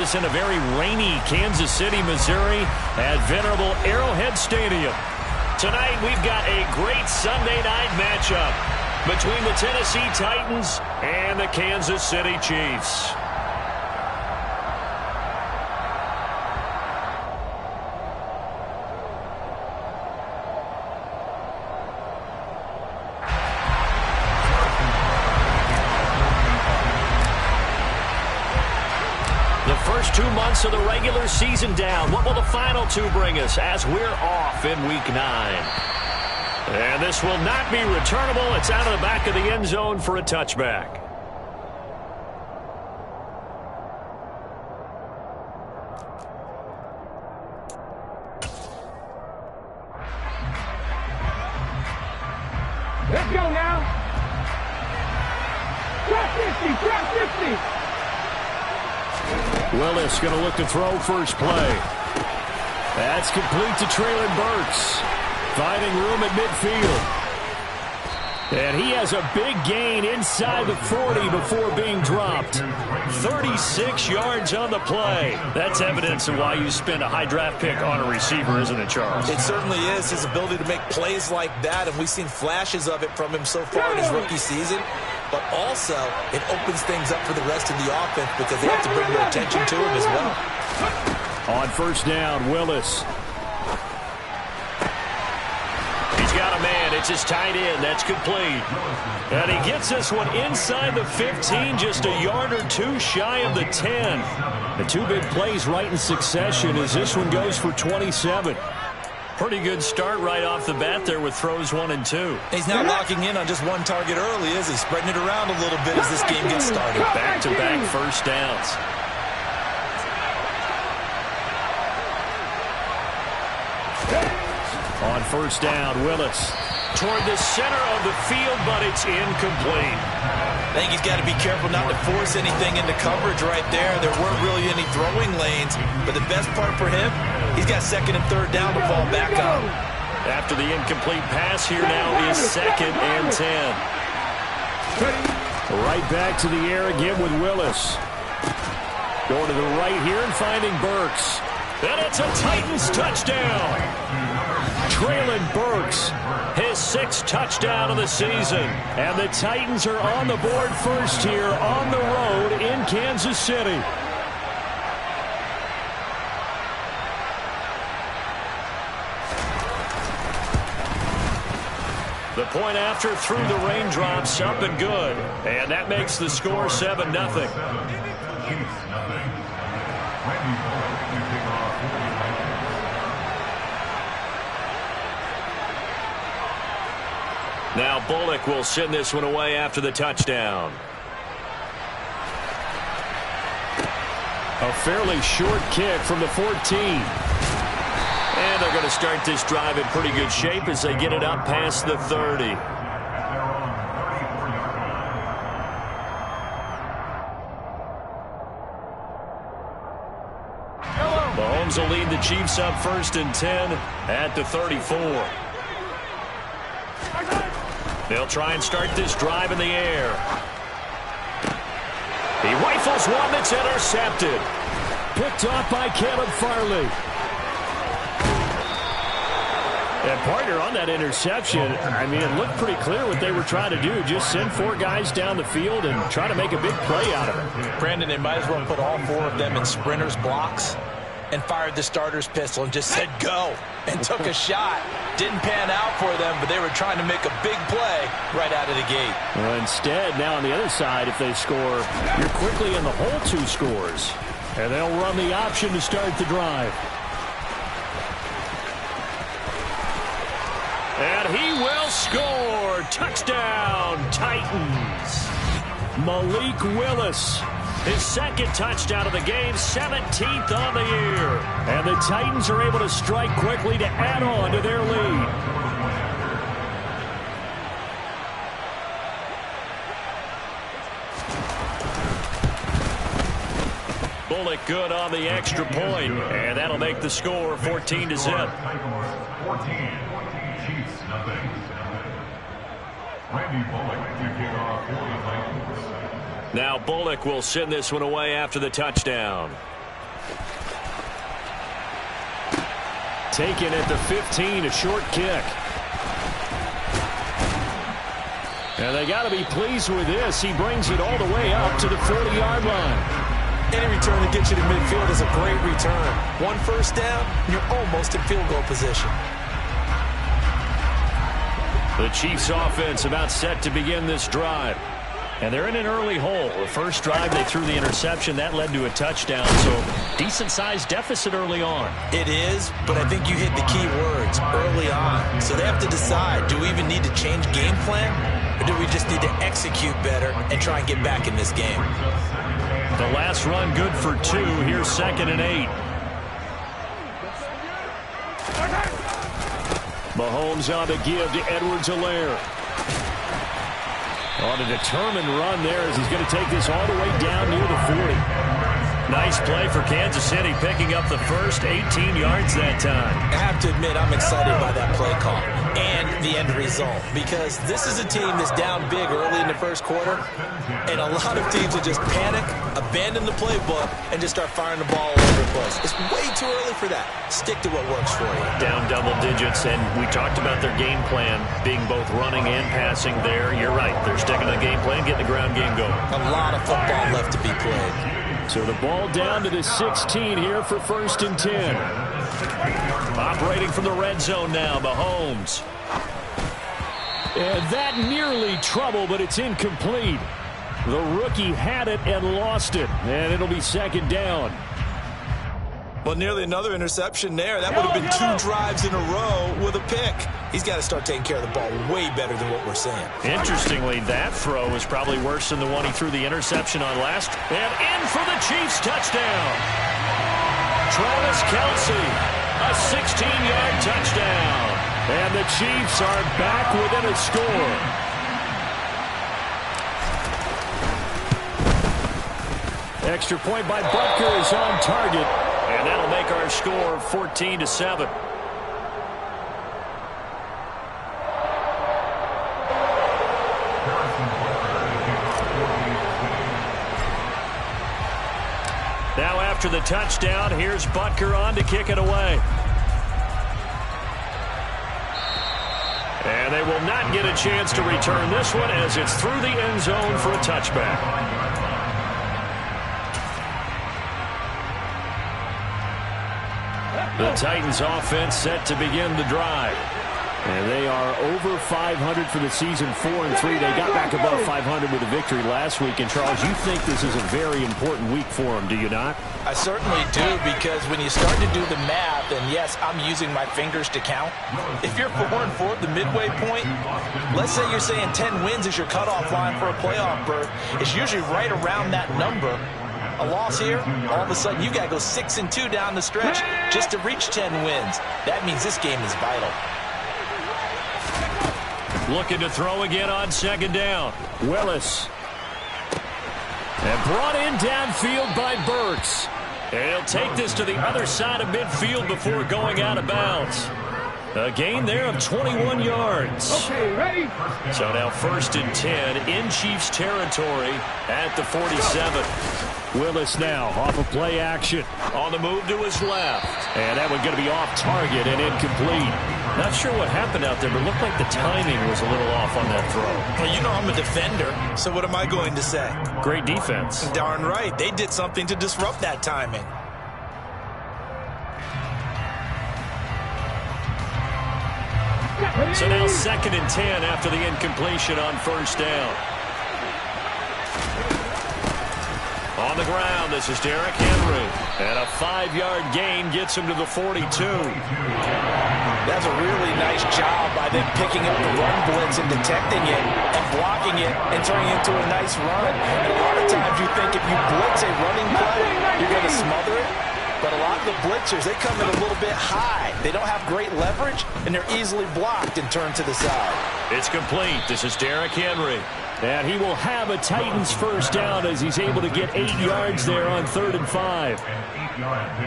In a very rainy Kansas City, Missouri at venerable Arrowhead Stadium. Tonight we've got a great Sunday night matchup between the Tennessee Titans and the Kansas City Chiefs. First 2 months of the regular season down. What will the final two bring us as we're off in Week 9? And this will not be returnable. It's out of the back of the end zone for a touchback. Let's go now. Trap 50, trap 50. Willis going to look to throw first play. That's complete to Traylon Burks. Finding room at midfield. And he has a big gain inside the 40 before being dropped. 36 yards on the play. That's evidence of why you spend a high draft pick on a receiver, isn't it, Charles? It certainly is. His ability to make plays like that, and we've seen flashes of it from him so far in his rookie season. But also, it opens things up for the rest of the offense because they have to bring their attention to him as well. On first down, Willis. He's got a man. It's his tight end. That's complete. And he gets this one inside the 15, just a yard or two shy of the 10. The two big plays right in succession as this one goes for 27. Pretty good start right off the bat there with throws 1 and 2. He's not locking in on just one target early, is he? Spreading it around a little bit as this game gets started. Back-to-back first downs. On first down, Willis toward the center of the field, but it's incomplete. I think he's got to be careful not to force anything into coverage right there. There weren't really any throwing lanes, but the best part for him, he's got second and third down to fall back on. After the incomplete pass, here now is 2nd and 10. Right back to the air again with Willis. Going to the right here and finding Burks. And it's a Titans touchdown. Traylon Burks, his 6th touchdown of the season. And the Titans are on the board first here on the road in Kansas City. The point after through the raindrops, up and good. And that makes the score 7-0. Now Bullock will send this one away after the touchdown. A fairly short kick from the 14. And they're going to start this drive in pretty good shape as they get it up past the 30. Mahomes will lead the Chiefs up 1st and 10 at the 34. They'll try and start this drive in the air. He rifles one that's intercepted. Picked off by Caleb Farley. And partner on that interception, I mean, it looked pretty clear what they were trying to do. Just send 4 guys down the field and try to make a big play out of it. Brandon, they might as well put all 4 of them in sprinters blocks and fired the starter's pistol and just said go and took a shot. Didn't pan out for them, but they were trying to make a big play right out of the gate. Well, instead, now on the other side, if they score, you're quickly in the hole 2 scores. And they'll run the option to start the drive. And he will score. Touchdown, Titans. Malik Willis. His 2nd touchdown of the game, 17th on the year. And the Titans are able to strike quickly to add on to their lead. Bullock good on the extra point, and that'll make the score 14-0. 14, Chiefs, nothing. Randy Bullock to kick off for the Titans. Now Bullock will send this one away after the touchdown. taken at the 15, a short kick. And they got to be pleased with this. He brings it all the way up to the 40-yard line. Any return that gets you to midfield is a great return. One first down, you're almost in field goal position. The Chiefs offense about set to begin this drive. And they're in an early hole. The first drive, they threw the interception. That led to a touchdown. So decent-sized deficit early on. It is, but I think you hit the key words early on. So they have to decide, do we even need to change game plan? Or do we just need to execute better and try and get back in this game? The last run good for 2. Here's 2nd and 8. Mahomes on the give to Edwards-Helaire. On a determined run there as he's going to take this all the way down near the 40. Nice play for Kansas City, picking up the first 18 yards that time. I have to admit, I'm excited by that play call and the end result, because this is a team that's down big early in the first quarter, and a lot of teams will just panic, abandon the playbook, and just start firing the ball all over the place. It's way too early for that. Stick to what works for you. Down double digits, and we talked about their game plan being both running and passing there. You're right. They're sticking to the game plan, getting the ground game going. A lot of football left to be played. So the ball down to the 16 here for 1st and 10. Operating from the red zone now, Mahomes. And that nearly trouble, but it's incomplete. The rookie had it and lost it, and it'll be 2nd down. Well, nearly another interception there. That would have been 2 drives in a row with a pick. He's got to start taking care of the ball way better than what we're seeing. Interestingly, that throw was probably worse than the one he threw the interception on last. And in for the Chiefs touchdown. Travis Kelce, a 16-yard touchdown. And the Chiefs are back within a score. Extra point by Butker is on target. And that'll make our score 14-7. Now after the touchdown, here's Butker on to kick it away. And they will not get a chance to return this one as it's through the end zone for a touchback. The Titans offense set to begin the drive. And they are over 500 for the season, 4-3. They got back above 500 with a victory last week. And, Charles, you think this is a very important week for them, do you not? I certainly do, because when you start to do the math, and yes, I'm using my fingers to count. If you're 4-4 at the midway point, let's say you're saying 10 wins is your cutoff line for a playoff berth. It's usually right around that number. A loss here, all of a sudden you got to go 6-2 down the stretch just to reach 10 wins. That means this game is vital. Looking to throw again on 2nd down. Willis. And brought in downfield by Burks. And he'll take this to the other side of midfield before going out of bounds. A gain there of 21 yards. Okay, ready? So now 1st and 10 in Chiefs territory at the 47. Willis now off of play action. On the move to his left. And that one going to be off target and incomplete. Not sure what happened out there, but it looked like the timing was a little off on that throw. Well, you know I'm a defender, so what am I going to say? Great defense. Darn right. They did something to disrupt that timing. So now 2nd and 10 after the incompletion on 1st down. On the ground, this is Derrick Henry. And a 5-yard gain gets him to the 42. That's a really nice job by them picking up the run blitz and detecting it and blocking it and turning it into a nice run. And a lot of times you think if you blitz a running play, you're going to smother it. But a lot of the blitzers, they come in a little bit high. They don't have great leverage, and they're easily blocked and turned to the side. It's complete. This is Derrick Henry. And he will have a Titans first down as he's able to get 8 yards there on 3rd and 5.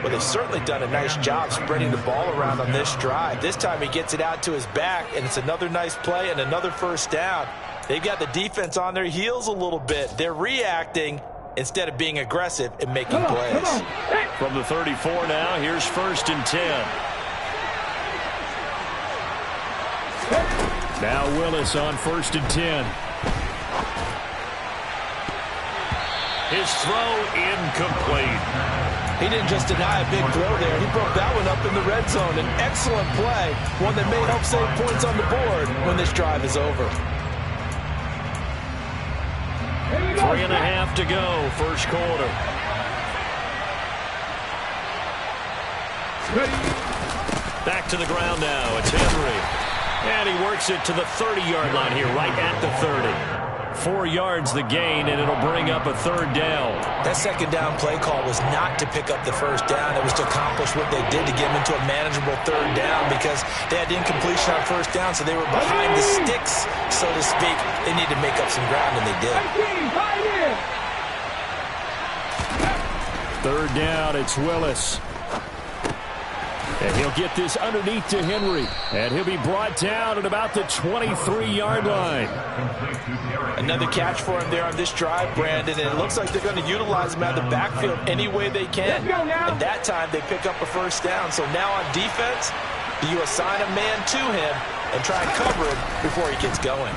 Well, they've certainly done a nice job spreading the ball around on this drive. This time he gets it out to his back, and it's another nice play and another first down. They've got the defense on their heels a little bit. They're reacting instead of being aggressive and making plays. From the 34 now, here's 1st and 10. Now Willis on 1st and 10. His throw incomplete. He didn't just deny a big throw there. He broke that one up in the red zone. An excellent play, one that may help save points on the board when this drive is over. 3.5 to go, first quarter. Back to the ground now. It's Henry. And he works it to the 30-yard line here, right at the 30. 4 yards the gain, and it'll bring up a 3rd down. That 2nd down play call was not to pick up the 1st down. It was to accomplish what they did to get them into a manageable 3rd down because they had incompletion on 1st down, so they were behind the sticks, so to speak. They needed to make up some ground, and they did. 3rd down, it's Willis. And he'll get this underneath to Henry. And he'll be brought down at about the 23-yard line. Another catch for him there on this drive, Brandon. And it looks like they're going to utilize him out of the backfield any way they can. And that time they pick up a 1st down. So now on defense, you assign a man to him and try and cover him before he gets going.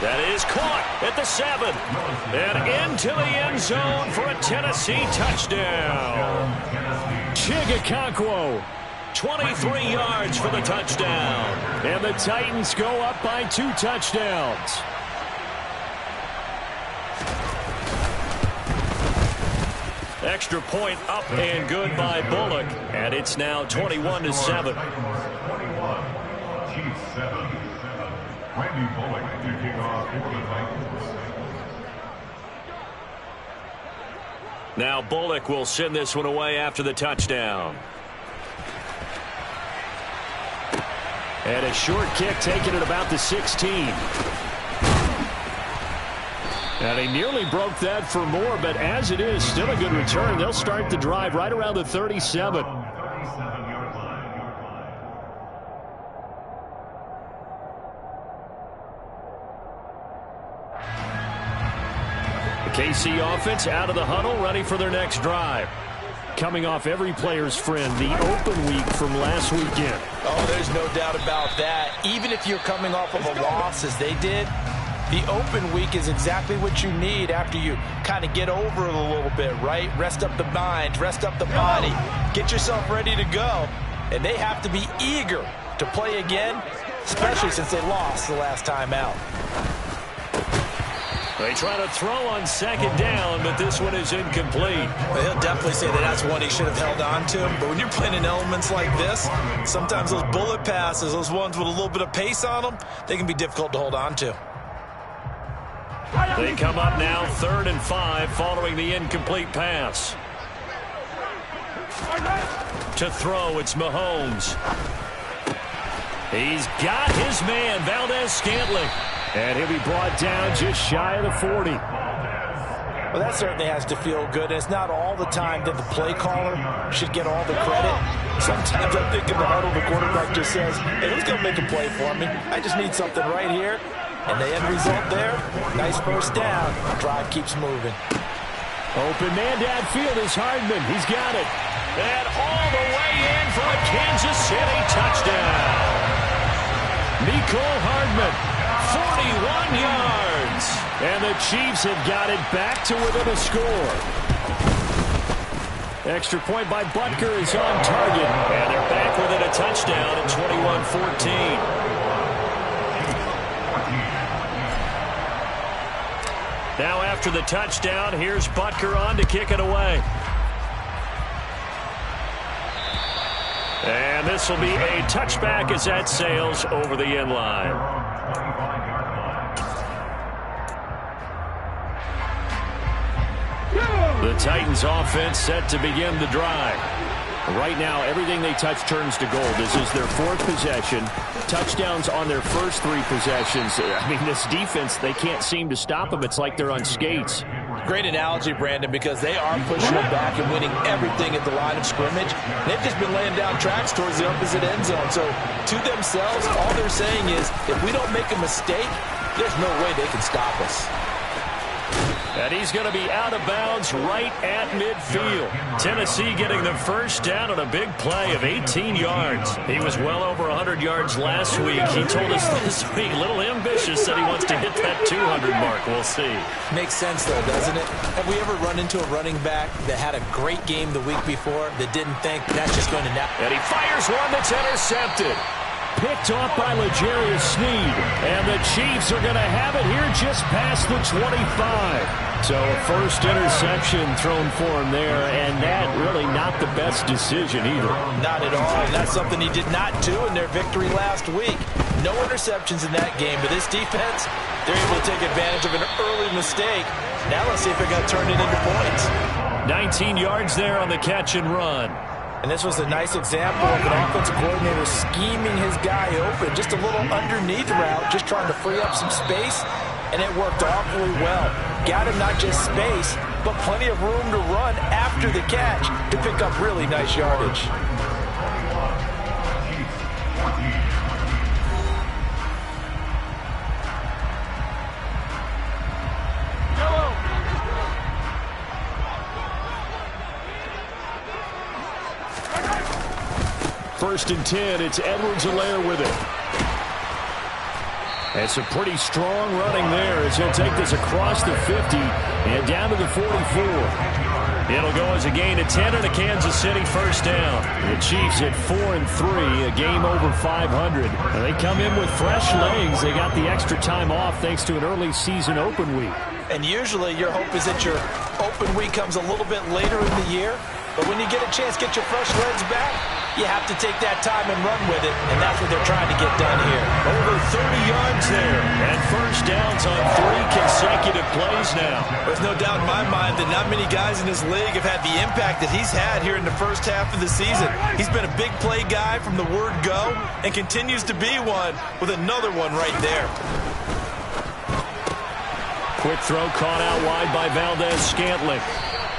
That is caught at the 7. And into the end zone for a Tennessee touchdown. Chigakonkwo, 23 yards for the touchdown. And the Titans go up by 2 touchdowns. Extra point up and good by Bullock. And it's now 21-7. 21, Chiefs 7. Randy Bullock to kick off for the Titans. Now Bullock will send this one away after the touchdown. And a short kick taken at about the 16. And he nearly broke that for more, but as it is, still a good return. They'll start the drive right around the 37. KC offense out of the huddle, ready for their next drive. Coming off every player's friend, the open week from last weekend. Oh, there's no doubt about that. Even if you're coming off of a loss as they did, the open week is exactly what you need after you kind of get over it a little bit, right? Rest up the mind, rest up the body, get yourself ready to go. And they have to be eager to play again, especially since they lost the last time out. They try to throw on 2nd down, but this one is incomplete. Well, he'll definitely say that that's one he should have held on to. But when you're playing in elements like this, sometimes those bullet passes, those ones with a little bit of pace on them, they can be difficult to hold on to. They come up now 3rd and 5 following the incomplete pass. To throw, it's Mahomes. He's got his man, Valdez-Scantling. And he'll be brought down just shy of the 40. Well, that certainly has to feel good. It's not all the time that the play caller should get all the credit. Sometimes I think in the huddle, the quarterback just says, hey, who's going to make a play for me? I just need something right here. And the end result there, nice 1st down. Drive keeps moving. Open man downfield is Hardman. He's got it. And all the way in for a Kansas City touchdown. Nicole Hardman. 41 yards. And the Chiefs have got it back to within a score. Extra point by Butker is on target. And they're back within a touchdown at 21-14. Now after the touchdown, here's Butker on to kick it away. And this will be a touchback as that sails over the end line. The Titans offense set to begin the drive. Right now, everything they touch turns to gold. This is their 4th possession. Touchdowns on their first 3 possessions. I mean, this defense, they can't seem to stop them. It's like they're on skates. Great analogy, Brandon, because they are pushing them back and winning everything at the line of scrimmage. They've just been laying down tracks towards the opposite end zone. So to themselves, all they're saying is, if we don't make a mistake, there's no way they can stop us. And he's going to be out of bounds right at midfield. Tennessee getting the first down on a big play of 18 yards. He was well over 100 yards last week. He told us this week, a little ambitious, said he wants to hit that 200 mark. We'll see. Makes sense, though, doesn't it? Have we ever run into a running back that had a great game the week before that didn't think that's just going to now? And he fires one that's intercepted. Picked off by L'Jarius Sneed. And the Chiefs are going to have it here just past the 25. So a first interception thrown for him there, and that really not the best decision either. Not at all, and that's something he did not do in their victory last week. No interceptions in that game, but this defense, they're able to take advantage of an early mistake. Now let's see if they're going to turn it into points. 19 yards there on the catch and run. And this was a nice example of an offensive coordinator scheming his guy open. Just a little underneath route, just trying to free up some space, and it worked awfully well. Got him not just space, but plenty of room to run after the catch to pick up really nice yardage. First and 10, it's Edwards-Helaire with it. It's a pretty strong running there as he'll take this across the 50 and down to the 44. It'll go as a gain of 10 and a Kansas City first down. The Chiefs at 4-3, a game over 500. And they come in with fresh legs. They got the extra time off thanks to an early season open week. And usually your hope is that your open week comes a little bit later in the year. But when you get a chance to get your fresh legs back, you have to take that time and run with it, and that's what they're trying to get done here. Over 30 yards there, and first downs on 3 consecutive plays now. There's no doubt in my mind that not many guys in this league have had the impact that he's had here in the first half of the season. He's been a big play guy from the word go, and continues to be one with another one right there. Quick throw caught out wide by Valdez-Scantling.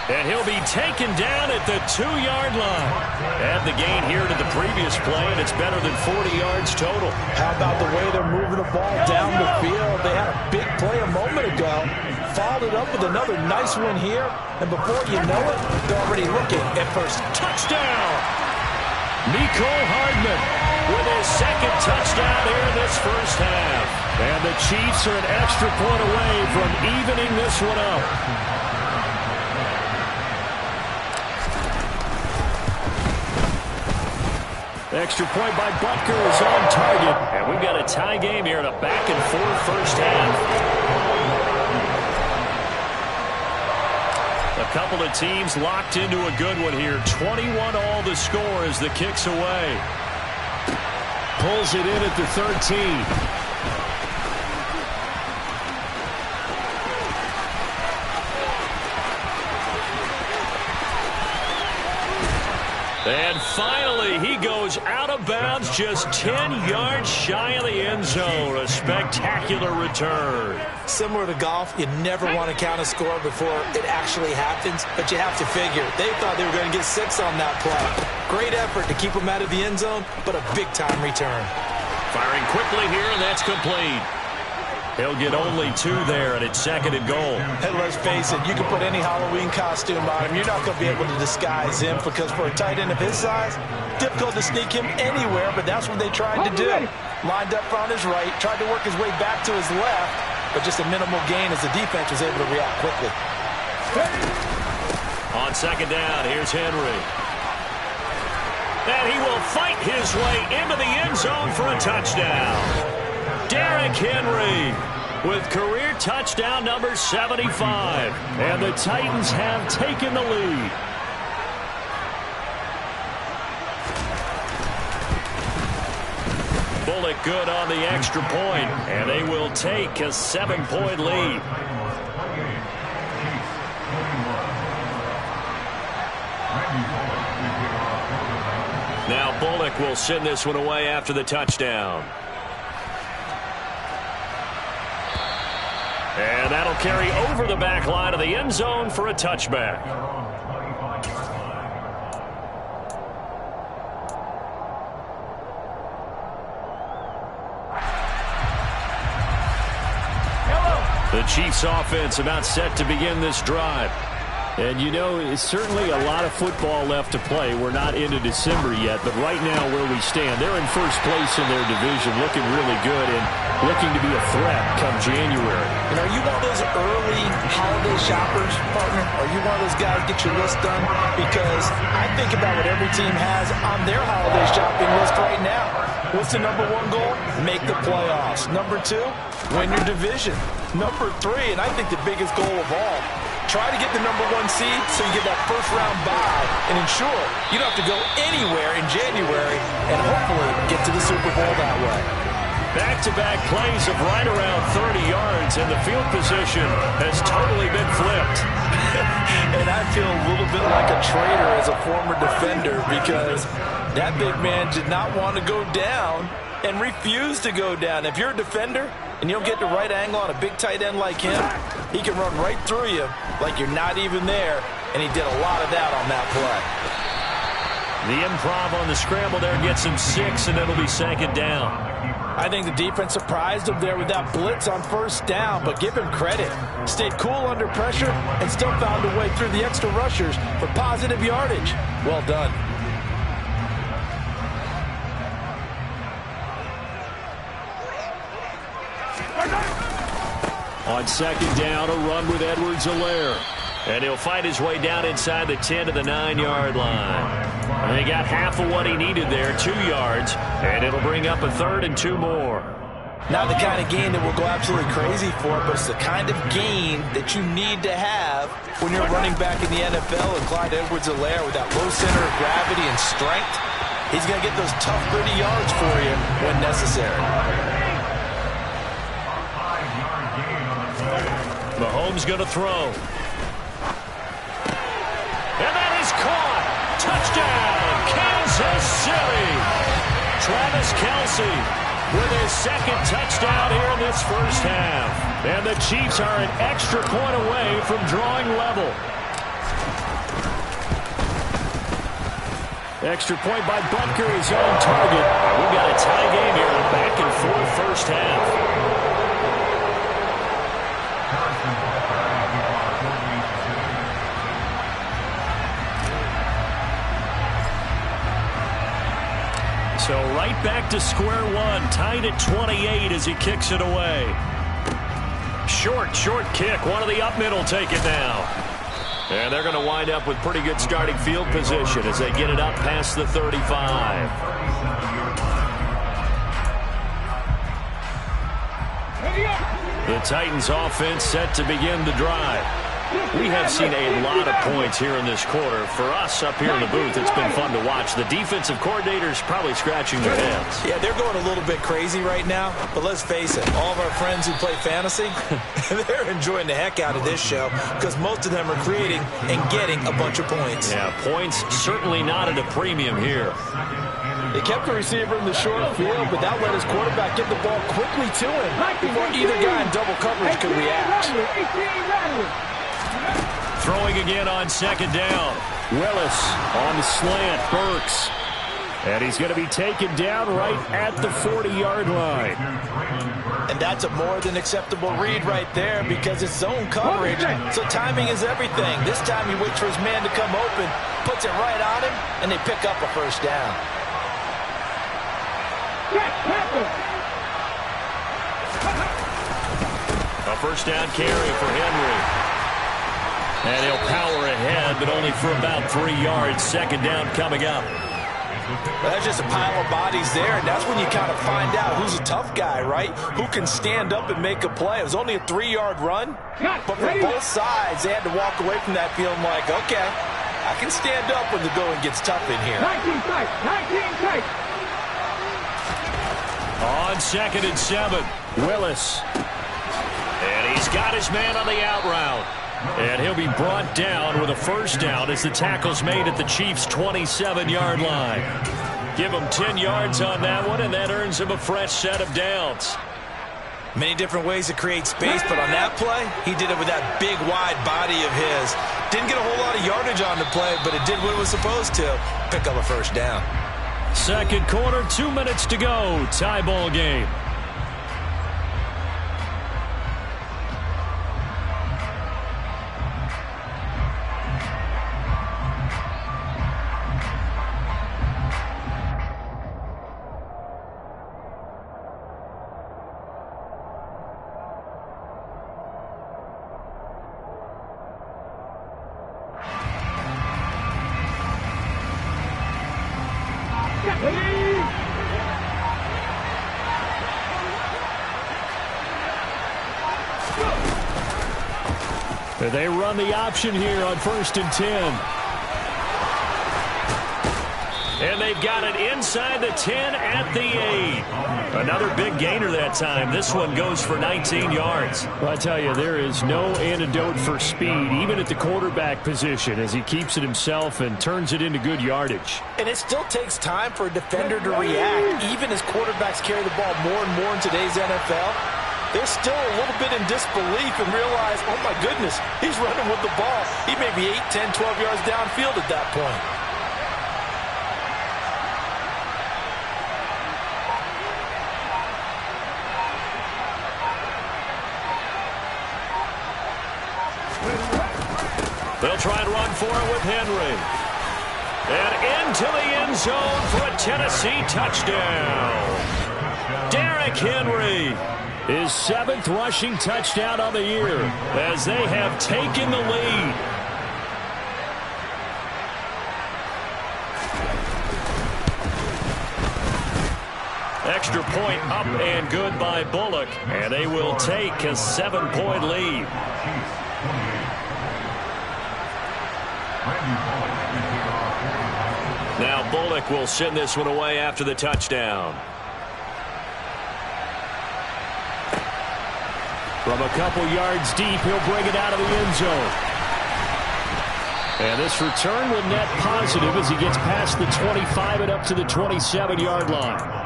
And he'll be taken down at the 2-yard line. Add the gain here to the previous play, and it's better than 40 yards total. How about the way they're moving the ball down the field? They had a big play a moment ago. Followed it up with another nice one here. And before you know it, they're already looking at first. Touchdown! Mecole Hardman with his second touchdown here in this first half. And the Chiefs are an extra point away from evening this one up. Extra point by Butker is on target. And we've got a tie game here in a back-and-forth first half. A couple of teams locked into a good one here. 21-all the score as the kick's away. Pulls it in at the 13. And finally, he goes out of bounds just 10 yards shy of the end zone. A spectacular return. Similar to golf, you never want to count a score before it actually happens, but you have to figure. They thought they were going to get 6 on that play. Great effort to keep them out of the end zone, but a big-time return. Firing quickly here, and that's complete. He'll get only 2 there, and it's second and goal. And let's face it, you can put any Halloween costume on him. You're not going to be able to disguise him because for a tight end of his size, difficult to sneak him anywhere, but that's what they tried to do. Lined up on his right, tried to work his way back to his left, but just a minimal gain as the defense was able to react quickly. On second down, here's Henry. And he will fight his way into the end zone for a touchdown. Derrick Henry with career touchdown number 75. And the Titans have taken the lead. Bullock good on the extra point, and they will take a 7-point lead. Now Bullock will send this one away after the touchdown. And that'll carry over the back line of the end zone for a touchback. The Chiefs offense about set to begin this drive. And, you know, it's certainly a lot of football left to play. We're not into December yet, but right now where we stand, they're in first place in their division, looking really good and looking to be a threat come January. And are you one of those early holiday shoppers, partner? Are you one of those guys get your list done? Because I think about what every team has on their holiday shopping list right now. What's the number one goal? Make the playoffs. Number two, win your division. Number three, and I think the biggest goal of all, try to get the number one seed so you get that first round bye and ensure you don't have to go anywhere in January and hopefully get to the Super Bowl that way. Back-to-back plays of right around 30 yards, and the field position has totally been flipped. And I feel a little bit like a traitor as a former defender because that big man did not want to go down and refused to go down. If you're a defender and you don't get the right angle on a big tight end like him, he can run right through you like you're not even there, and he did a lot of that on that play. The improv on the scramble there gets him 6, and it'll be second down. I think the defense surprised him there with that blitz on first down, but give him credit. Stayed cool under pressure and still found a way through the extra rushers for positive yardage. Well done. On second down, a run with Edwards-Helaire. And he'll fight his way down inside the 10 to the 9-yard line. And he got half of what he needed there, 2 yards, and it'll bring up a 3rd and 2 more. Not the kind of gain that we'll go absolutely crazy for, but it's the kind of gain that you need to have when you're running back in the NFL. And Clyde Edwards-Helaire with that low center of gravity and strength, he's going to get those tough, gritty yards for you when necessary. Mahomes going to throw. And that is caught. Touchdown, Kansas City. Travis Kelce with his second touchdown here in this first half. And the Chiefs are an extra point away from drawing level. Extra point by Butker, his own target. We've got a tie game here, a back-and-forth first half. So right back to square one, tied at 28 as he kicks it away. Short kick. One of the up middle take it now. And they're going to wind up with pretty good starting field position as they get it up past the 35. The Titans offense set to begin the drive. We have seen a lot of points here in this quarter. For us up here in the booth, it's been fun to watch. The defensive coordinators probably scratching their heads. Yeah, they're going a little bit crazy right now. But let's face it, all of our friends who play fantasy, they're enjoying the heck out of this show because most of them are creating and getting a bunch of points. Yeah, points certainly not at a premium here. They kept the receiver in the short field, but that let his quarterback get the ball quickly to him before either guy in double coverage could react. Throwing again on second down. Willis on the slant. Burks. And he's going to be taken down right at the 40-yard line. And that's a more than acceptable read right there because it's zone coverage, so timing is everything. This time he waits for his man to come open, puts it right on him, and they pick up a first down. A first down carry for Henry. And he'll power ahead, but only for about 3 yards. Second down coming up. Well, that's just a pile of bodies there, and that's when you kind of find out who's a tough guy, right? Who can stand up and make a play. It was only a 3-yard run, but for both sides, they had to walk away from that feeling like, okay, I can stand up when the going gets tough in here. 19 tight. On second and 7, Willis. And he's got his man on the out route. And he'll be brought down with a first down as the tackle's made at the Chiefs' 27-yard line. Give him 10 yards on that one, and that earns him a fresh set of downs. Many different ways to create space, but on that play, he did it with that big, wide body of his. Didn't get a whole lot of yardage on the play, but it did what it was supposed to. Pick up a first down. Second quarter, 2 minutes to go. Tie ball game. They run the option here on 1st and 10. And they've got it inside the 10 at the 8. Another big gainer that time. This one goes for 19 yards. Well, I tell you, there is no antidote for speed, even at the quarterback position, as he keeps it himself and turns it into good yardage. And it still takes time for a defender to react. Even as quarterbacks carry the ball more and more in today's NFL, they're still a little bit in disbelief and realize, oh my goodness, he's running with the ball. He may be 8, 10, 12 yards downfield at that point. They'll try and run for it with Henry. And into the end zone for a Tennessee touchdown. Derrick Henry, his 7th rushing touchdown on the year as they have taken the lead. Extra point up and good by Bullock, and they will take a 7-point lead. Now Bullock will send this one away after the touchdown. From a couple yards deep, he'll bring it out of the end zone. And this return will net positive as he gets past the 25 and up to the 27-yard line.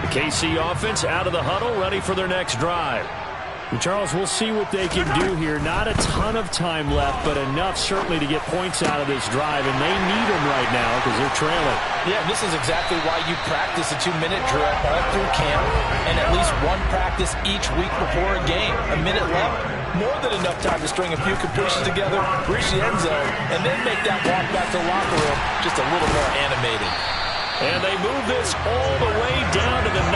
KC offense out of the huddle, ready for their next drive. And Charles, we'll see what they can do here. Not a ton of time left, but enough certainly to get points out of this drive, and they need them right now because they're trailing. Yeah, this is exactly why you practice a 2-minute drill all through camp and at least one practice each week before a game. A minute left, more than enough time to string a few completions together, reach the end zone, and then make that walk back to the locker room just a little more animated. And they move this all the way down to the 9.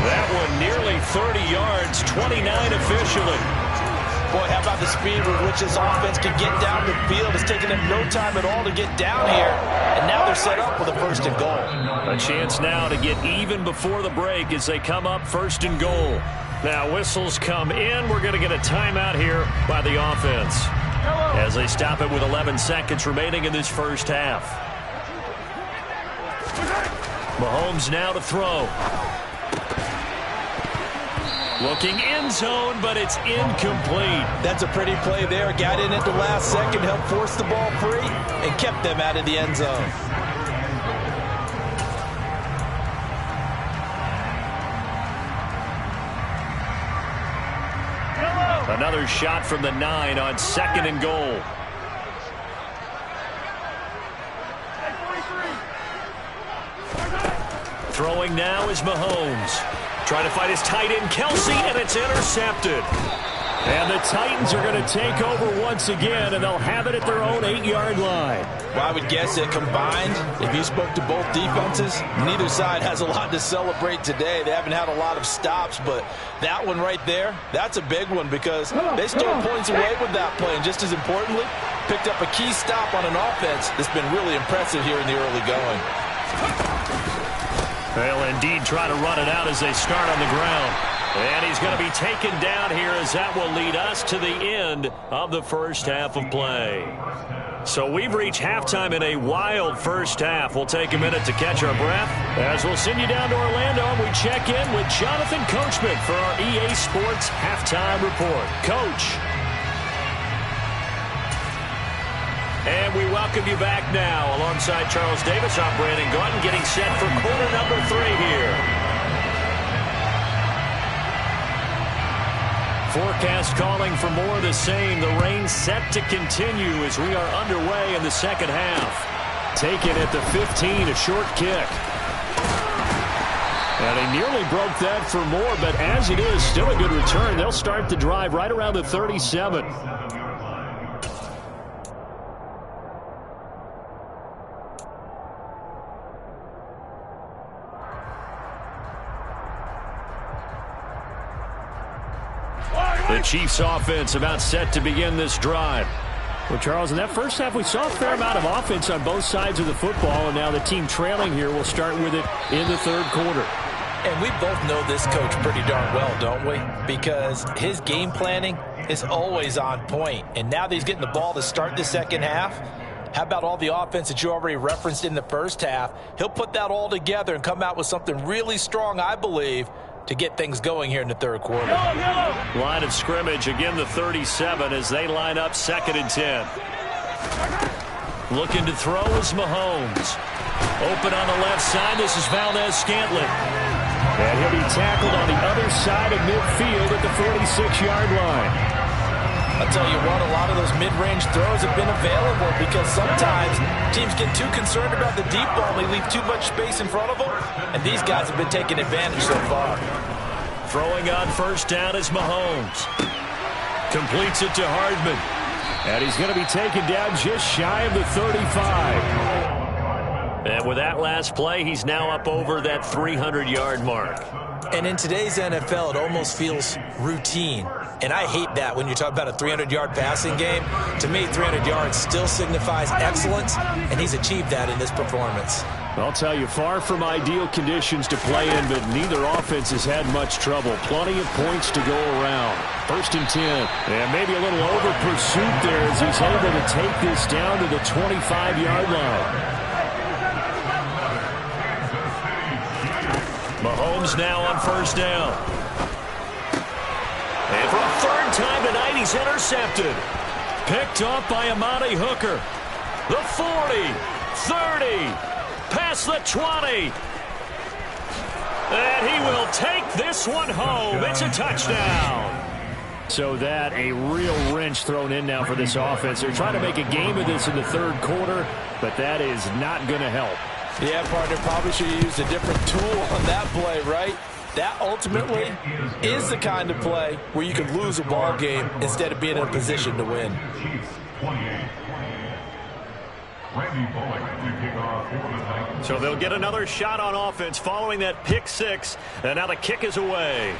That one nearly 30 yards, 29 officially. Boy, how about the speed with which this offense can get down the field? It's taken them no time at all to get down here. And now they're set up with a 1st and goal. A chance now to get even before the break as they come up 1st and goal. Now whistles come in. We're going to get a timeout here by the offense as they stop it with 11 seconds remaining in this first half. Mahomes now to throw. Looking end zone, but it's incomplete. That's a pretty play there. Got in at the last second, helped force the ball free, and kept them out of the end zone. Another shot from the 9 on 2nd and goal. Throwing now is Mahomes. Trying to fight his tight end, Kelsey, and it's intercepted. And the Titans are going to take over once again, and they'll have it at their own 8-yard line. Well, I would guess that combined, if you spoke to both defenses, neither side has a lot to celebrate today. They haven't had a lot of stops, but that one right there, that's a big one because they stole points away with that play. And just as importantly, picked up a key stop on an offense that's been really impressive here in the early going. They'll indeed try to run it out as they start on the ground. And he's going to be taken down here as that will lead us to the end of the first half of play. So we've reached halftime in a wild first half. We'll take a minute to catch our breath as we'll send you down to Orlando and we check in with Jonathan Coachman for our EA Sports Halftime Report. Coach. And we welcome you back now alongside Charles Davis. I'm Brandon Gaudin getting set for quarter number 3 here. Forecast calling for more of the same. The rain set to continue as we are underway in the second half. Taken at the 15, a short kick. And he nearly broke that for more, but as it is, still a good return. They'll start the drive right around the 37. The Chiefs offense about set to begin this drive. Well, Charles, in that first half, we saw a fair amount of offense on both sides of the football, and now the team trailing here will start with it in the third quarter. And we both know this coach pretty darn well, don't we? Because his game planning is always on point. And now that he's getting the ball to start the second half, how about all the offense that you already referenced in the first half? He'll put that all together and come out with something really strong, I believe, to get things going here in the third quarter. Line of scrimmage, again the 37 as they line up 2nd and 10. Looking to throw is Mahomes. Open on the left side, this is Valdez-Scantling. And he'll be tackled on the other side of midfield at the 46-yard line. I'll tell you what, a lot of those mid-range throws have been available because sometimes teams get too concerned about the deep ball and they leave too much space in front of them, and these guys have been taking advantage so far. Throwing on first down is Mahomes. Completes it to Hardman. And he's going to be taken down just shy of the 35. And with that last play, he's now up over that 300-yard mark. And in today's NFL, it almost feels routine. And I hate that when you talk about a 300-yard passing game. To me, 300 yards still signifies excellence, and he's achieved that in this performance. I'll tell you, far from ideal conditions to play in, but neither offense has had much trouble. Plenty of points to go around. 1st and 10. And maybe a little over pursuit there as he's able to take this down to the 25-yard line. Mahomes now on first down. And for a 3rd time tonight, he's intercepted. Picked off by Amani Hooker. The 40, 30, past the 20. And he will take this one home. It's a touchdown. So that a real wrench thrown in now for this offense. They're trying to make a game of this in the third quarter, but that is not going to help. Yeah, partner, probably should have used a different tool on that play, right? That ultimately is the kind of play where you can lose a ball game instead of being in a position to win. So they'll get another shot on offense following that pick 6, and now the kick is away.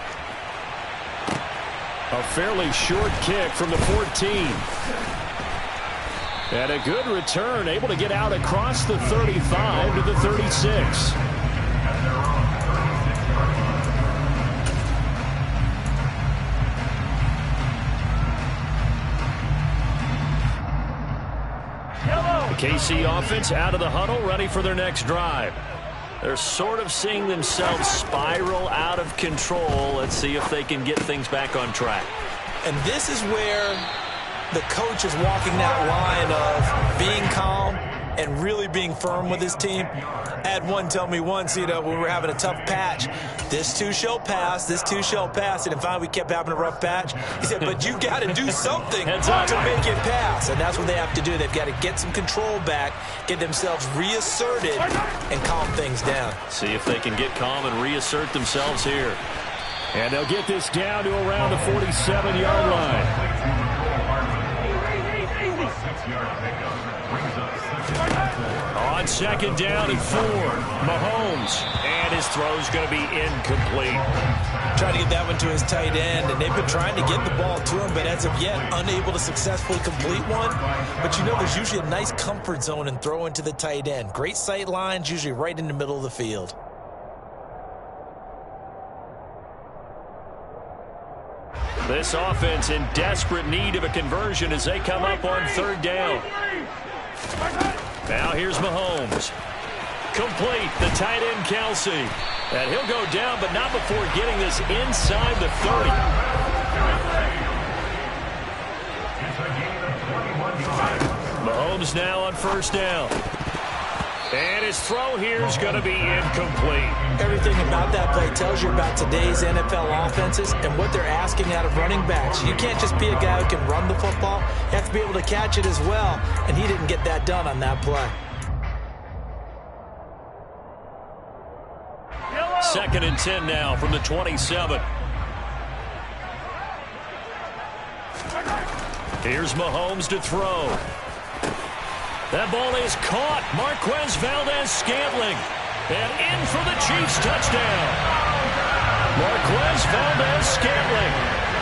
A fairly short kick from the 14. And a good return, able to get out across the 35 to the 36. The KC offense out of the huddle, ready for their next drive. They're sort of seeing themselves spiral out of control. Let's see if they can get things back on track. And this is where the coach is walking that line of being calm and really being firm with his team. I had one tell me once, when we were having a tough patch, this too shall pass, this too shall pass. And finally we kept having a rough patch. He said, but you got to do something to make it pass. And that's what they have to do. They've got to get some control back, get themselves reasserted, and calm things down. See if they can get calm and reassert themselves here. And they'll get this down to around the 47-yard line. On 2nd down and 4, Mahomes, and his throw's going to be incomplete. Trying to get that one to his tight end, and they've been trying to get the ball to him, but as of yet, unable to successfully complete one. But there's usually a nice comfort zone in throwing to the tight end. Great sight lines, usually right in the middle of the field. This offense in desperate need of a conversion as they come up on 3rd down. Now here's Mahomes. Complete, the tight end Kelsey. And he'll go down, but not before getting this inside the 30. Mahomes now on first down. And his throw here is going to be incomplete. Everything about that play tells you about today's NFL offenses and what they're asking out of running backs. You can't just be a guy who can run the football. You have to be able to catch it as well, and he didn't get that done on that play. 2nd and 10 now from the 27. Here's Mahomes to throw. That ball is caught. Marquez Valdez-Scantling. And in for the Chiefs touchdown. Marquez Valdez-Scantling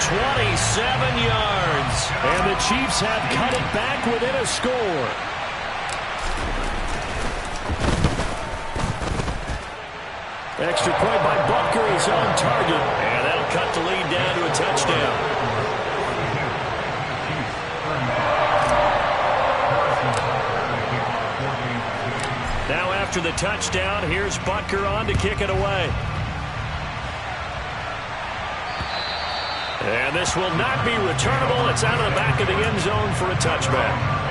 27 yards. And the Chiefs have cut it back within a score. Extra point by Butker is on target. And that'll cut the lead down to a touchdown. Now after the touchdown, here's Butker on to kick it away. And this will not be returnable. It's out of the back of the end zone for a touchback.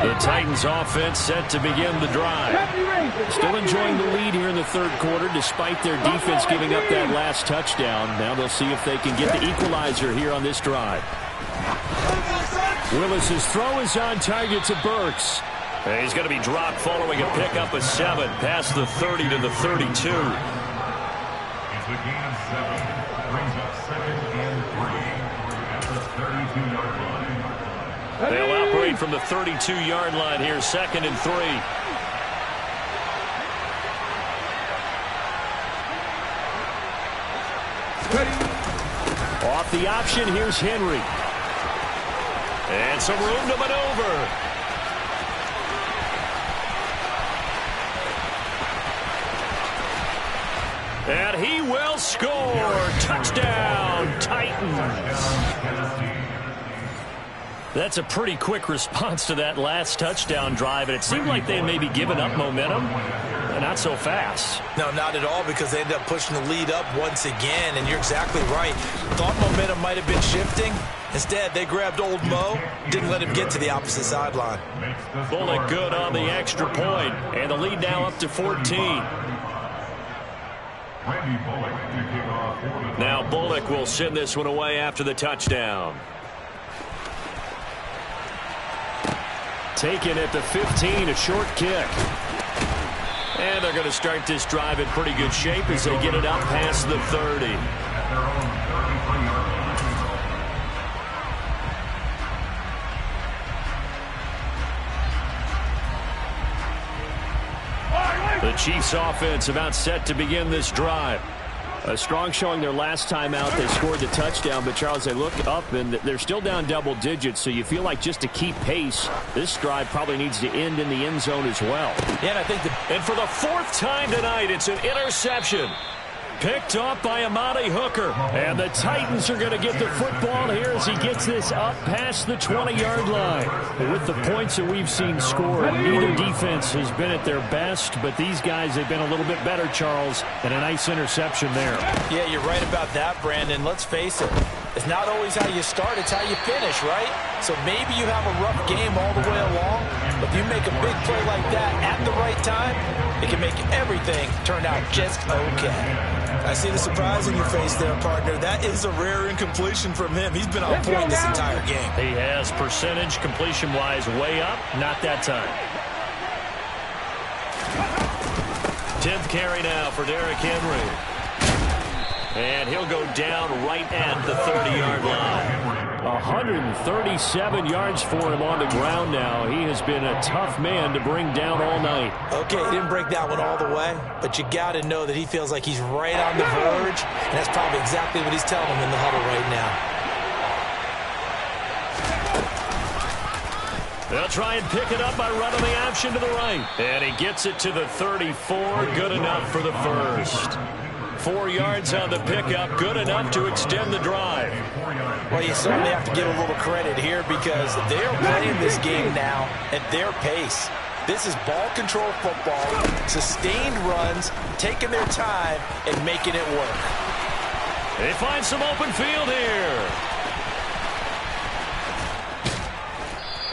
The Titans offense set to begin the drive. Still enjoying the lead here in the third quarter despite their defense giving up that last touchdown. Now they'll see if they can get the equalizer here on this drive. Willis's throw is on target to Burks. And he's going to be dropped following a pickup of 7 past the 30 to the 32. It's a gain of 7. Brings up 2nd and 3 at the 32-yard line. They'll operate from the 32-yard line here, 2nd and 3. Off the option, here's Henry. And some room to maneuver. And he will score. Touchdown, Titans. That's a pretty quick response to that last touchdown drive, and it seemed like they had maybe given up momentum. Not so fast. No, not at all, because they ended up pushing the lead up once again, and you're exactly right. Thought momentum might have been shifting. Instead, they grabbed old Mo, didn't let him get to the opposite sideline. Bullock good on the extra point, and the lead now up to 14. Now Bullock will send this one away after the touchdown. Taken at the 15, a short kick. And they're going to start this drive in pretty good shape as they get it up past the 30. The Chiefs offense about set to begin this drive. A strong showing their last time out. They scored the touchdown, but Charles, they look up and they're still down double digits, so you feel like just to keep pace, this drive probably needs to end in the end zone as well. Yeah, and I think and for the 4th time tonight, it's an interception. Picked off by Amani Hooker. And the Titans are going to get the football here as he gets this up past the 20-yard line. With the points that we've seen scored, neither defense has been at their best, but these guys have been a little bit better, Charles, and a nice interception there. Yeah, you're right about that, Brandon. Let's face it. It's not always how you start, it's how you finish, right? So maybe you have a rough game all the way along, but if you make a big play like that at the right time, it can make everything turn out just okay. I see the surprise in your face there, partner. That is a rare incompletion from him. He's been on point this entire game. He has percentage completion-wise way up. Not that time. 10th carry now for Derrick Henry. And he'll go down right at the 30-yard line. 137 yards for him on the ground now. He has been a tough man to bring down all night. Okay, he didn't break that one all the way, but you got to know that he feels like he's right on the verge, and that's probably exactly what he's telling him in the huddle right now. They'll try and pick it up by running the option to the right. And he gets it to the 34. Good enough for the first. 4 yards on the pickup. Good enough to extend the drive. Well, you certainly have to give a little credit here because they're playing this game now at their pace. This is ball control football, sustained runs, taking their time and making it work. They find some open field here.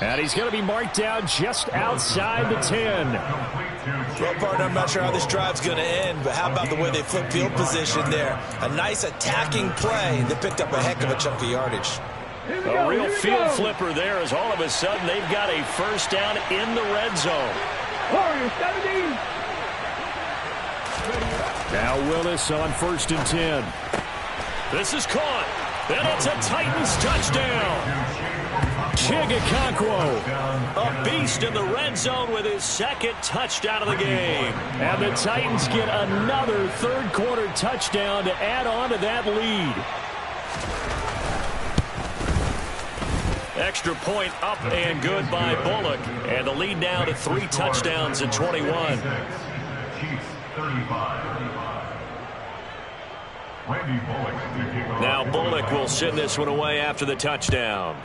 And he's going to be marked down just outside the 10. Well, partner, I'm not sure how this drive's going to end, but how about the way they flip field position there? A nice attacking play. They picked up a heck of a chunk of yardage. A real field flipper there as all of a sudden they've got a first down in the red zone. Now Willis on 1st and 10. This is caught. And it's a Titans touchdown. Chigakonkwo, a beast in the red zone with his second touchdown of the game. And the Titans get another third-quarter touchdown to add on to that lead. Extra point up and good by Bullock. And the lead now to 3 touchdowns at 21. Chiefs 35. Now Bullock will send this one away after the touchdown.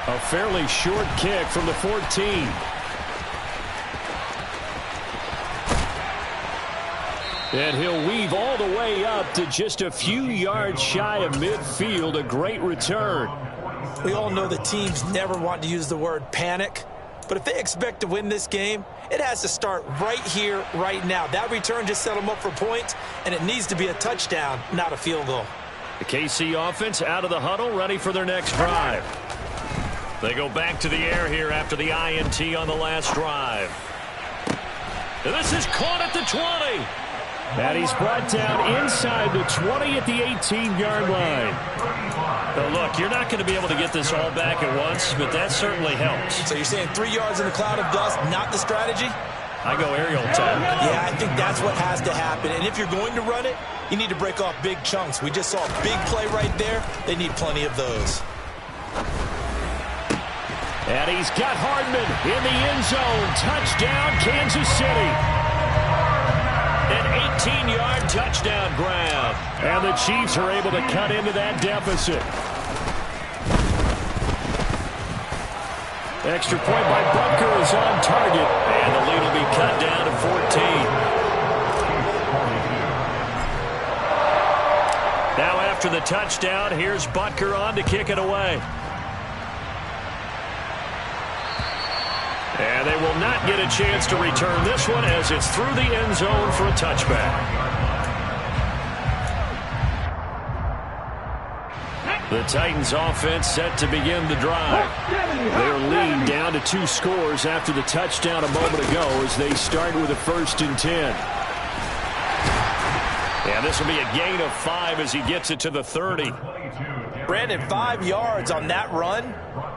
A fairly short kick from the 14. And he'll weave all the way up to just a few yards shy of midfield. A great return. We all know the teams never want to use the word panic. But if they expect to win this game, it has to start right here, right now. That return just set them up for points, and it needs to be a touchdown, not a field goal. The KC offense out of the huddle, ready for their next drive. They go back to the air here after the INT on the last drive. And this is caught at the 20. And he's brought down inside the 20 at the 18-yard line. Now look, you're not going to be able to get this all back at once, but that certainly helps. So you're saying 3 yards in a cloud of dust, not the strategy? I go aerial, Tom. Yeah, I think that's what has to happen. And if you're going to run it, you need to break off big chunks. We just saw a big play right there. They need plenty of those. And he's got Hardman in the end zone. Touchdown, Kansas City. An 18-yard touchdown grab. And the Chiefs are able to cut into that deficit. Extra point by Butker is on target. And the lead will be cut down to 14. Now after the touchdown, here's Butker on to kick it away. And they will not get a chance to return this one as it's through the end zone for a touchback. The Titans offense set to begin the drive. Their lead down to 2 scores after the touchdown a moment ago as they start with a 1st and 10. And this will be a gain of 5 as he gets it to the 30. Brandon, 5 yards on that run.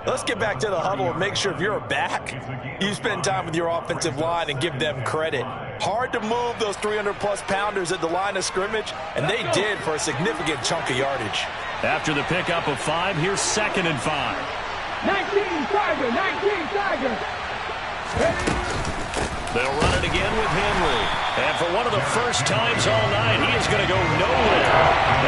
Let's get back to the huddle and make sure if you're a back, you spend time with your offensive line and give them credit. Hard to move those 300-plus pounders at the line of scrimmage, and they did for a significant chunk of yardage. After the pickup of 5, here's 2nd and 5. 19 Tiger, 19 Tiger. They'll run it again with Henry. And for one of the first times all night, he is going to go nowhere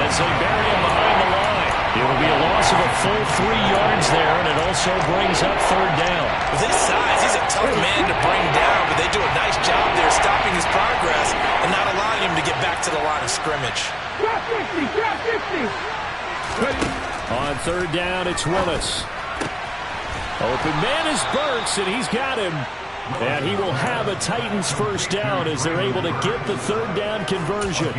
as they bury him behind the line. It'll be a loss of a full 3 yards there, and it also brings up 3rd down. With his size, he's a tough man to bring down, but they do a nice job there stopping his progress and not allowing him to get back to the line of scrimmage. Drop 50, drop 50. On 3rd down, it's Willis. Open man is Burks, and he's got him. And he will have a Titans 1st down as they're able to get the 3rd down conversion.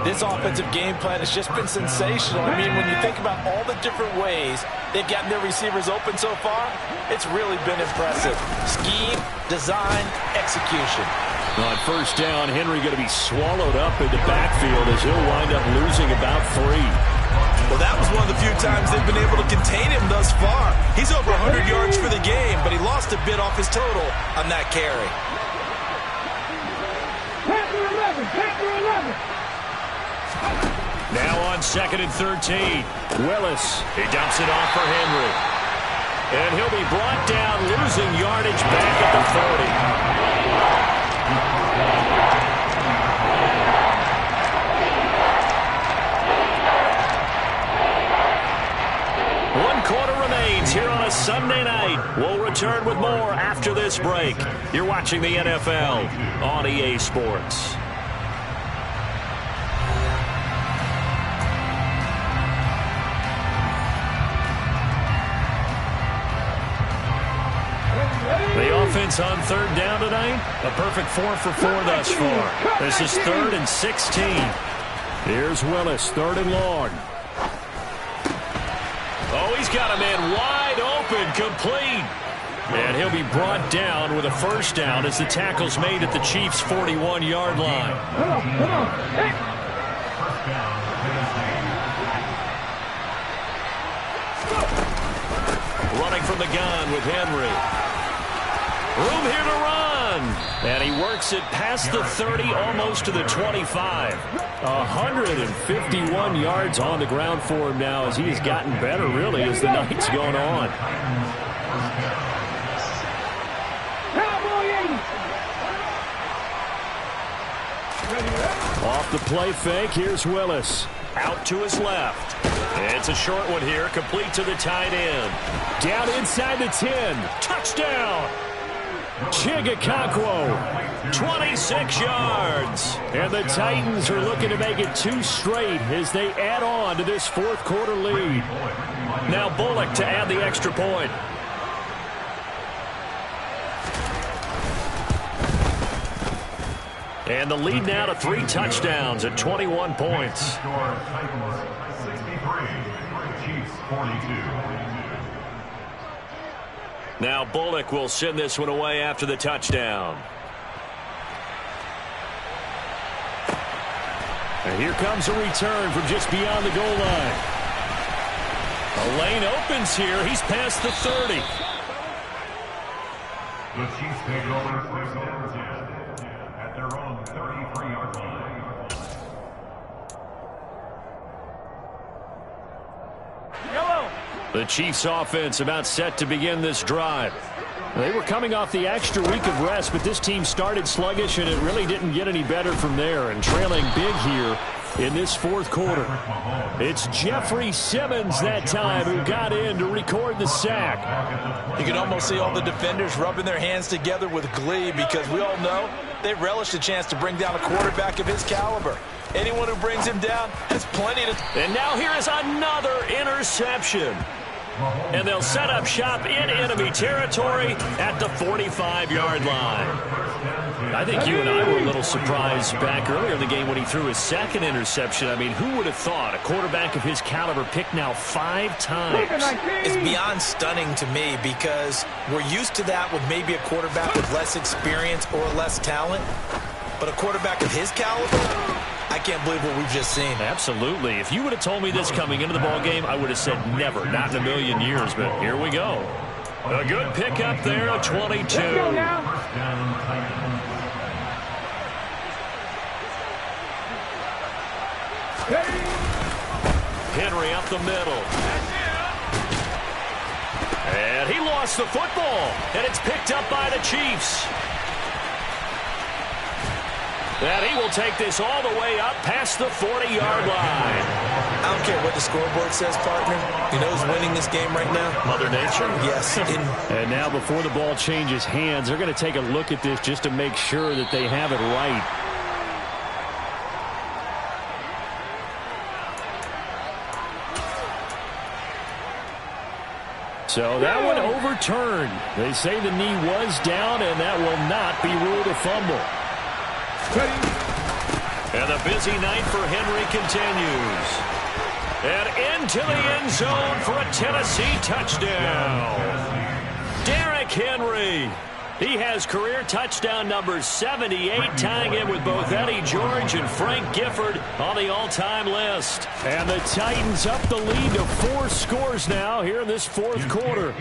This offensive game plan has just been sensational. I mean, when you think about all the different ways they've gotten their receivers open so far, it's really been impressive. Scheme, design, execution. On 1st down, Henry going to be swallowed up in the backfield as he'll wind up losing about 3. Well, that was one of the few times they've been able to contain him thus far. He's over 100 yards for the game, but he lost a bit off his total on that carry. Panther 11, Panther 11. Now on 2nd and 13. Willis, he dumps it off for Henry. And he'll be brought down, losing yardage back at the 30. Here on a Sunday night. We'll return with more after this break. You're watching the NFL on EA Sports. The offense on 3rd down tonight, a perfect 4 for 4 thus far. This is 3rd and 16. Here's Willis, 3rd and long. Oh, he's got a man wide open, complete. And he'll be brought down with a 1st down as the tackle's made at the Chiefs' 41-yard line. down, Tennessee. Running from the gun with Henry. Room here to run. And he works it past the 30, almost to the 25. 151 yards on the ground for him now as he has gotten better, really, as the night's gone on. Off the play fake, here's Willis. Out to his left. It's a short one here, complete to the tight end. Down inside the 10. Touchdown! Chigakakwo, 26 yards. And the Titans are looking to make it 2 straight as they add on to this fourth quarter lead. Now Bullock to add the extra point. And the lead now to 3 touchdowns at 21 points. Titans 63, Chiefs 42. Now Bullock will send this one away after the touchdown. And here comes a return from just beyond the goal line. A lane opens here. He's past the 30. The Chiefs take over first and 10 at their own 33-yard line. The Chiefs offense about set to begin this drive. They were coming off the extra week of rest, but this team started sluggish, and it really didn't get any better from there. And trailing big here in this fourth quarter. It's Jeffrey Simmons that time who got in to record the sack. You can almost see all the defenders rubbing their hands together with glee because we all know they relish the chance to bring down a quarterback of his caliber. Anyone who brings him down has plenty to... And now here is another interception. And they'll set up shop in enemy territory at the 45-yard line. I think you and I were a little surprised back earlier in the game when he threw his second interception. I mean, who would have thought a quarterback of his caliber picked now 5 times? It's beyond stunning to me because we're used to that with maybe a quarterback with less experience or less talent. But a quarterback of his caliber, I can't believe what we've just seen. Absolutely. If you would have told me this coming into the ball game, I would have said never, not in a million years. But here we go. A good pickup there at 22. Henry up the middle. And he lost the football. And it's picked up by the Chiefs. And he will take this all the way up past the 40-yard line. I don't care what the scoreboard says, partner. You know who's winning this game right now? Mother Nature? Yes. And now before the ball changes hands, they're going to take a look at this just to make sure that they have it right. So that one overturned. They say the knee was down, and that will not be ruled a fumble. And the busy night for Henry continues. And into the end zone for a Tennessee touchdown. Derrick Henry. He has career touchdown number 78, tying him with both Eddie George and Frank Gifford on the all-time list. And the Titans up the lead to 4 scores now here in this fourth quarter.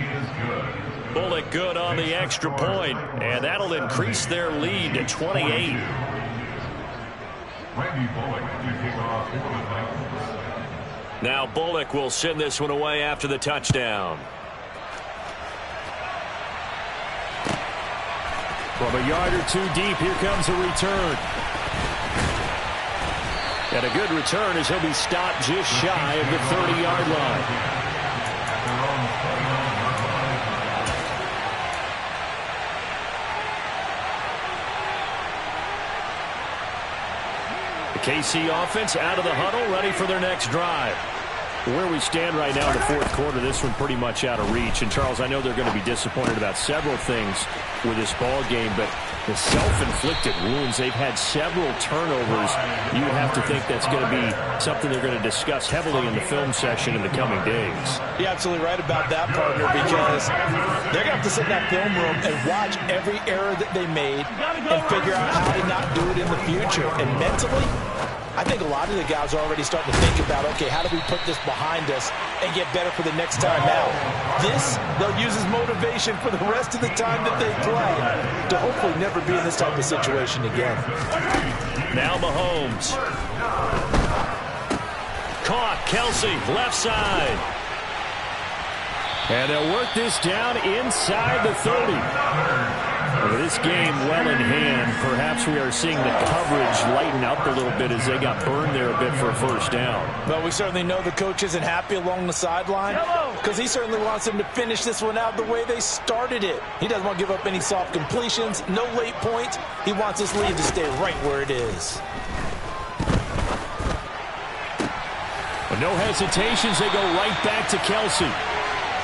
Bullock good on the extra point, and that'll increase their lead to 28. Now Bullock will send this one away after the touchdown. From a yard or 2 deep, here comes a return. And a good return as he'll be stopped just shy of the 30-yard line. The KC offense out of the huddle, ready for their next drive. Where we stand right now in the fourth quarter, this one pretty much out of reach. And, Charles, I know they're going to be disappointed about several things with this ball game, but the self-inflicted wounds, they've had several turnovers. You would have to think that's going to be something they're going to discuss heavily in the film session in the coming days. You're absolutely right about that, partner, because they're going to have to sit in that film room and watch every error that they made and figure out how to not do it in the future. And mentally, I think a a lot of the guys are already starting to think about, okay, how do we put this behind us and get better for the next time out? This, they'll use as motivation for the rest of the time that they play to hopefully never be in this type of situation again. Now Mahomes. Caught, Kelsey, left side. And they'll work this down inside the 30. With this game well in hand, perhaps we are seeing the coverage lighten up a little bit as they got burned there a bit for a first down. Well, we certainly know the coach isn't happy along the sideline because he certainly wants them to finish this one out the way they started it. He doesn't want to give up any soft completions, no late points. He wants this lead to stay right where it is. But no hesitations, they go right back to Kelsey.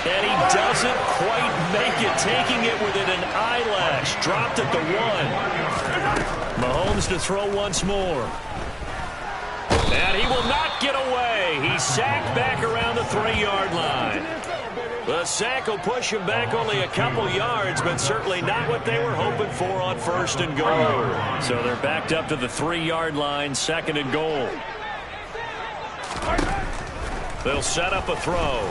And he doesn't quite make it, taking it within an eyelash. Dropped at the 1. Mahomes to throw once more. And he will not get away. He's sacked back around the 3-yard line. The sack will push him back only a couple yards, but certainly not what they were hoping for on 1st and goal. So they're backed up to the 3-yard line, 2nd and goal. They'll set up a throw.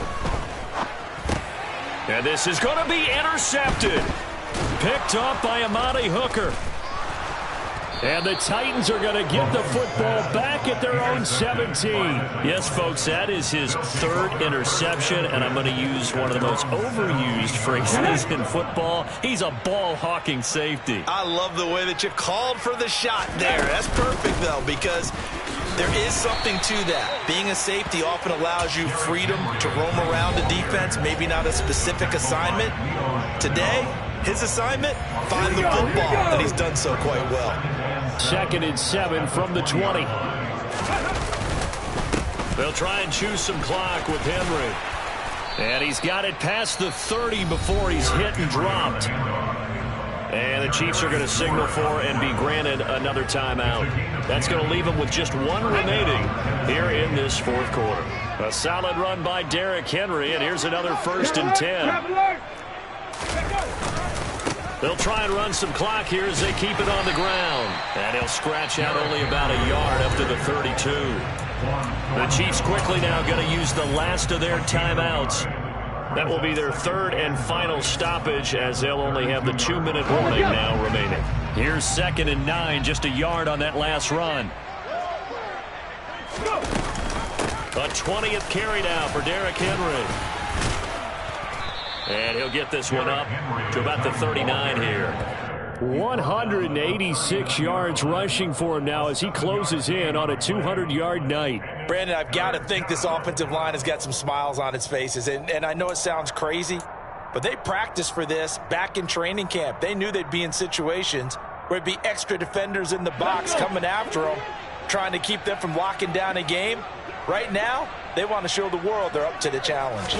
And this is going to be intercepted. Picked off by Amani Hooker. And the Titans are going to get the football back at their own 17. Yes, folks, that is his 3rd interception, and I'm going to use one of the most overused phrases in football. He's a ball-hawking safety. I love the way that you called for the shot there. That's perfect, though, because there is something to that. Being a safety often allows you freedom to roam around the defense, maybe not a specific assignment. Today, his assignment, find the football, and he's done so quite well. 2nd and 7 from the 20. They'll try and choose some clock with Henry. And he's got it past the 30 before he's hit and dropped. And the Chiefs are going to signal for and be granted another timeout. That's going to leave them with just 1 remaining here in this 4th quarter. A solid run by Derrick Henry, and here's another 1st and 10. They'll try and run some clock here as they keep it on the ground. And he'll scratch out only about a yard up to the 32. The Chiefs quickly now going to use the last of their timeouts. That will be their 3rd and final stoppage as they'll only have the 2-minute warning now remaining. Here's 2nd and 9, just a yard on that last run. A 20th carry now for Derrick Henry. And he'll get this one up to about the 39 here. 186 yards rushing for him now as he closes in on a 200-yard night. Brandon, I've got to think this offensive line has got some smiles on its faces. And I know it sounds crazy, but they practiced for this back in training camp. They knew they'd be in situations where it'd be extra defenders in the box coming after them, trying to keep them from locking down a game. Right now, they want to show the world they're up to the challenge.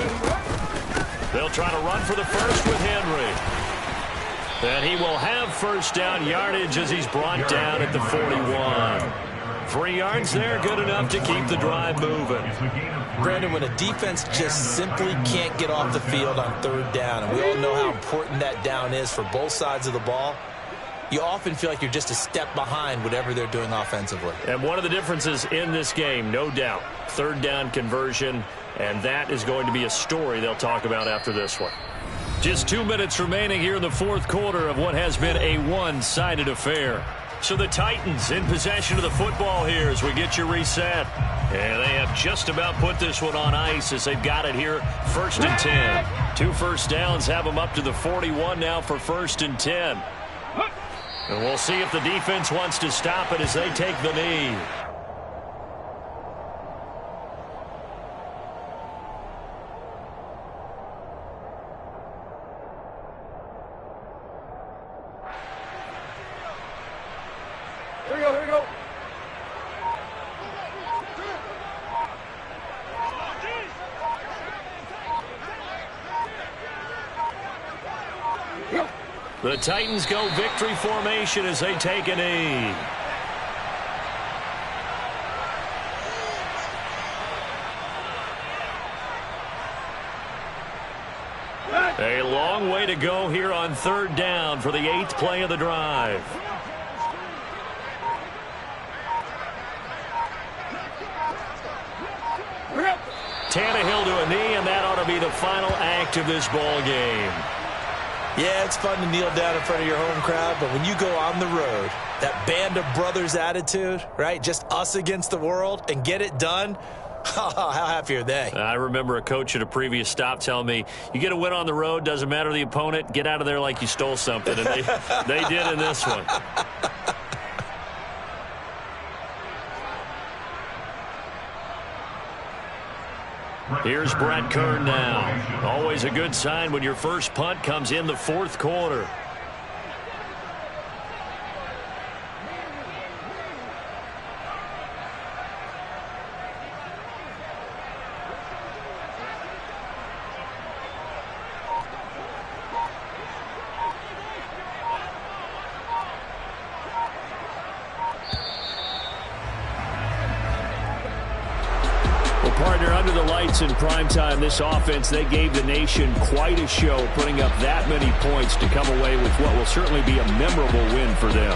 They'll try to run for the first with Henry. And he will have 1st down yardage as he's brought down at the 41. 3 yards there, good enough to keep the drive moving. Brandon, when a defense just simply can't get off the field on 3rd down, and we all know how important that down is for both sides of the ball, you often feel like you're just a step behind whatever they're doing offensively. And one of the differences in this game, no doubt, 3rd down conversion, and that is going to be a story they'll talk about after this one. Just 2 minutes remaining here in the 4th quarter of what has been a one-sided affair. So the Titans in possession of the football here as we get you reset. And they have just about put this one on ice as they've got it here 1st and 10. 2 first downs have them up to the 41 now for 1st and 10. And we'll see if the defense wants to stop it as they take the knee. Here we go. The Titans go victory formation as they take a knee. A long way to go here on 3rd down for the 8th play of the drive. Tannehill to a knee, and that ought to be the final act of this ball game. Yeah, it's fun to kneel down in front of your home crowd, but when you go on the road, that band of brothers attitude, right, just us against the world, and get it done, how happy are they? I remember a coach at a previous stop telling me, you get a win on the road, doesn't matter the opponent, get out of there like you stole something, and they did in this one. Here's Brett Kern now. Always a good sign when your first punt comes in the fourth quarter. Partner, under the lights in primetime, this offense, they gave the nation quite a show, putting up that many points to come away with what will certainly be a memorable win for them.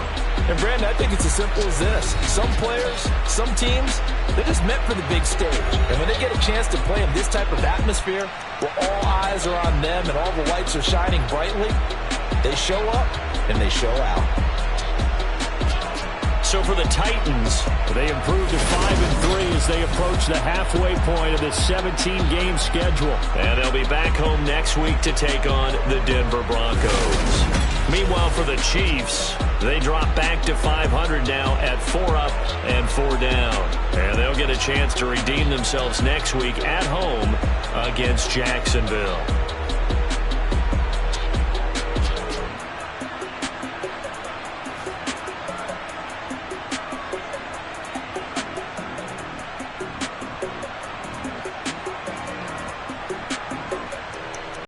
And, Brandon, I think it's as simple as this. Some players, some teams, they're just meant for the big stage. And when they get a chance to play in this type of atmosphere, where all eyes are on them and all the lights are shining brightly, they show up and they show out. So for the Titans, they improved to 5-3 as they approach the halfway point of this 17-game schedule. And they'll be back home next week to take on the Denver Broncos. Meanwhile, for the Chiefs, they drop back to 500 now at 4 up and 4 down. And they'll get a chance to redeem themselves next week at home against Jacksonville.